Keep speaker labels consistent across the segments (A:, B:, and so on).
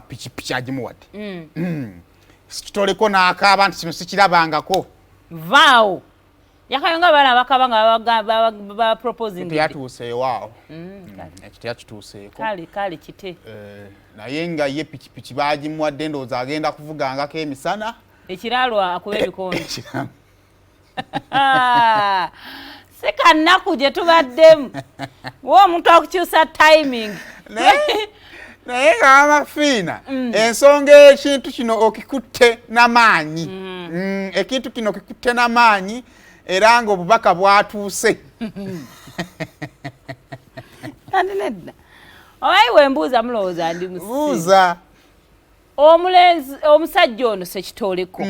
A: pikipiki agimuwadde. Ssekitoleko n'akaaba nti kino sikirabangako.
B: Vaawo. Yakayonga bana bakabanga ba proposing.
A: Teyatuuseewo awo. Teyakituuseeko.
B: Kale kite.
A: Naye nga ye pikipiki baagimuwadde ndowooza agenda kuvugangako emisana.
B: Ekiraalwa akuba ebikondo. Seka nnaku gye tubaddemu. Omuntu akukyusa timing.
A: Naye nga Maama Fiina ensonga ekintu kino okikutte n'amaanyi. Ekintu kino okikutte n'amaanyi era ng'obubaka bwatuuse.
B: Kandi nedda. Omanyi wembuuza mulowooza ndi musiru.
A: Buuza.
B: Omusajja ono Ssekitoleko.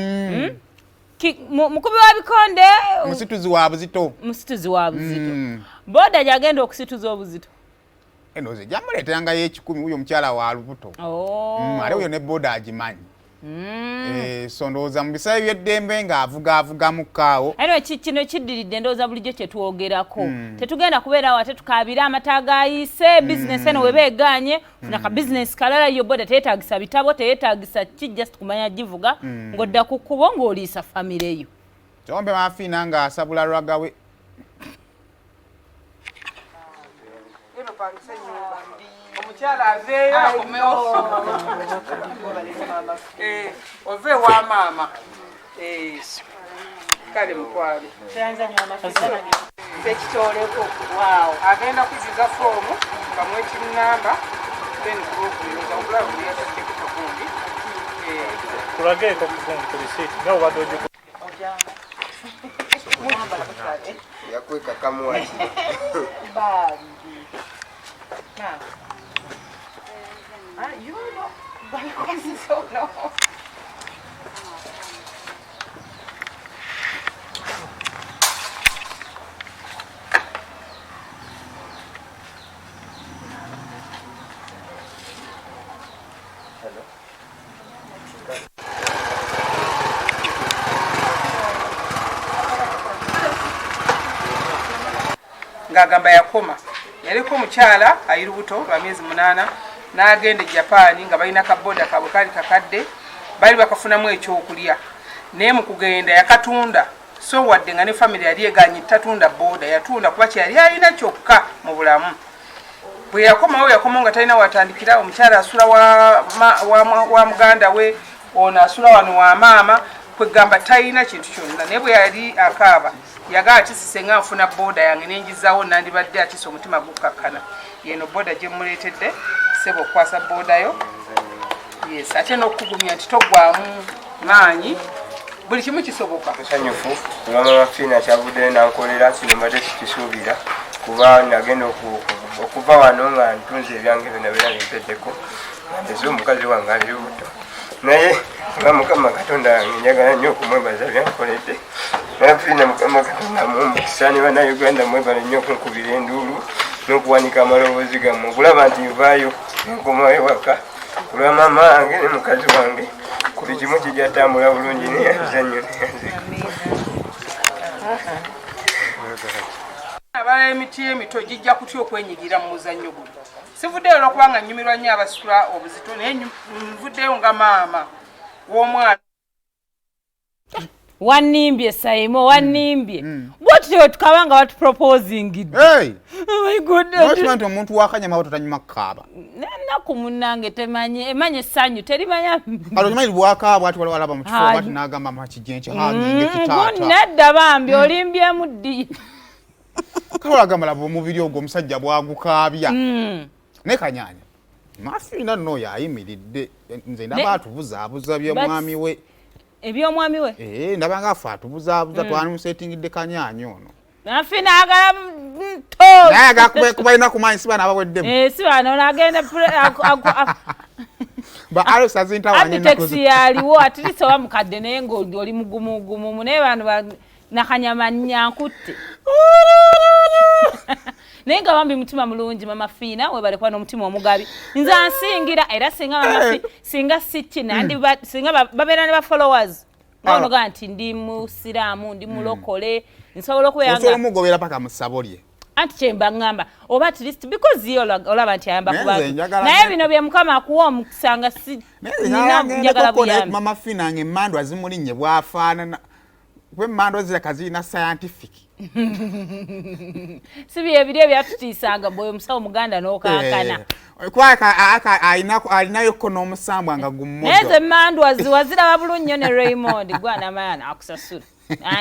B: Mukubi wa bikonde.
A: Musituzi wa buzito.
B: Musituzi wa buzito. Boda gyagenda okusituza obuzito.
A: Enoze jamuleetanga y'ekikumi uyo omukyala wa lubuto. Ate uyo ne boda agimanyi. So ndowooza mu bisaawe by'eddembe ng'avuga mukaawo.
B: Eno kino kiddiridde ndowooza bulijjo kye twogerako. Tetugenda kubeerawo ate tukaabira amata gaayise bizinesi eno we beegaanye funa ka bizinesi kalala yo boda teyeetaagisa bitabo teyeetaagisa ki just kumanya givuga ng'odda ku kkubo ng'oliisa famire yo.
A: Kyombe Maama Fiina ng'asabula lwagawe.
C: Omukyala aveeyo akomewo. Ove wa maama. Kale mukwale. Ssekitoleko. Agenda kuziza foomu kamwe ekinnamba then kulokuloza obulamu yatateko kundi.
D: Kulageeko ku risiiti nga obadde ogikuba.
E: Yakweka kamuwaki.
C: Bambi. You know, so no. Ngagamba yakoma. Yaliko omukyala ayirubuto lwa myezi 8 n'agenda e Japan nga balina kaboda kabwe kali kakadde bali bakafunamu ekyokulya naye mu kugenda yakatunda so wadde nga ne family yali eganye tatunda boda yatunda kuba kyali alina kyokka mu bulamu bwe yakomawo nga talina watandikira omukyala asula wa muganda we ono asula wano wa maama kwegamba talina kintu kyonna naye bwe yali akaaba yagaa ati sisenga nfuna boda yange nenjizaawo nandibadde atisa omutima gukakkana yeno boda gye muleetedde sebo okwasa boda yo yes ate n'okugumya nti toggwamu maanyi buli kimu kisoboka
E: musanyufu Maama Fiina kyavudde nankolera kino mbadde sikisuubira kuba nagenda okuva wano nga ntunze ebyange byonna bera bimpeddeko ndeze omukazi wange ali lubuto naye nga Mukama Katonda njagala nnyo okumwebaza byankoledde Maama Fiina Mukama Katonda mumukisa ne bannayuganda mwebale nnyo okunkubira enduulu n'okuwanika amaloboozi gammwe okulaba nti nvaayo nkomawo ewaka olwa maama wange ne mukazi wange buli kimu kijatambula bulungi neyazannyo
C: abala emiti emito gijja kutya okwenyigira mu muzannyo guno sivuddeyo olwokubanga nnyumirwa nnyo abasitula obuzito naye nvuddeyo nga maama w'omwana
B: Wanimbye Saimo wanimbye bwatyo tukabanga batu proposing oh my goodness
A: no omuntu wakanyama wato tanyuma kaba
B: naku munange emanye sanyu terimanya
A: alonyuma bwakaba watu walaba mu kifo bati nagamba makijenche hange kitata
B: nedda Bambi olimbye muddi
A: kaola gamba labo mu video go musajja bwagukabya ne kanyanya Maama Fiina no yayimiridde nze ndabatubuza bye mwami we
B: eby'omwami we
A: ndabanga afa tubuzabuza twanu settingidde kanyanya ono
B: Maama Fiina agala to
A: naye kubalina kumanyi sibana abaweddemu
B: sibana onagenda
A: ba Alex azinta wanye
B: nakoze taxi yaliwo atilisa wa mukadde naye ng'oli mugumu naye bantu nakanyama nyankutte naye nga Bambi mutima mulungi Maama Fiina webalekwa n'omutima omugabi nze ansingira era singa Maama singa siki nandi singa babeera ne ba followers nonoga nti ndi musiraamu ndi mulokole nsobola okuyanga
A: osobola omugobera paka mu ssabo lye
B: anti kyemba ngamba oba at least because yo olaba nti ayamba ku bantu
A: njagala
B: naye bino bye mukama akuwa omukisanga njagala buyambi
A: Maama Fiina ng'emmandwa zimulinnye bw'afaanana kuba emmandwa ziraka zirina scientific
B: si byebiri ebyatutiisanga bwe omusawo muganda n'okankana
A: alinayoko n'omusambwa nga gummodo
B: naye ze emmandwa waziraba bulungi nnyo ne Raymond gwanamaana akusasula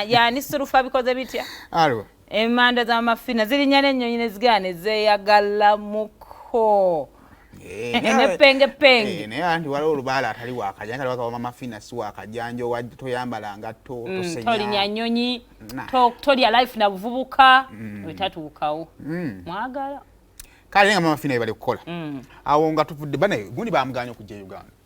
B: yani surufa bikoze bitya emmandwa za Maama Fiina zirinya n'ennyonyi ne zigala ne zeeyagalamuko nepengepenge
A: naye anti waliwo olubaala atali wakajanja wakawa Maama Fiina si wakajanja owadde toyambala ngatto tosenya
B: tolinya nnyonyi tolya life na buvubuka wetatuukawo mwagala
A: kale nga Maama Fiina ebali kukola awo nga tuvudde bane gundi bamuganya okujja Uganda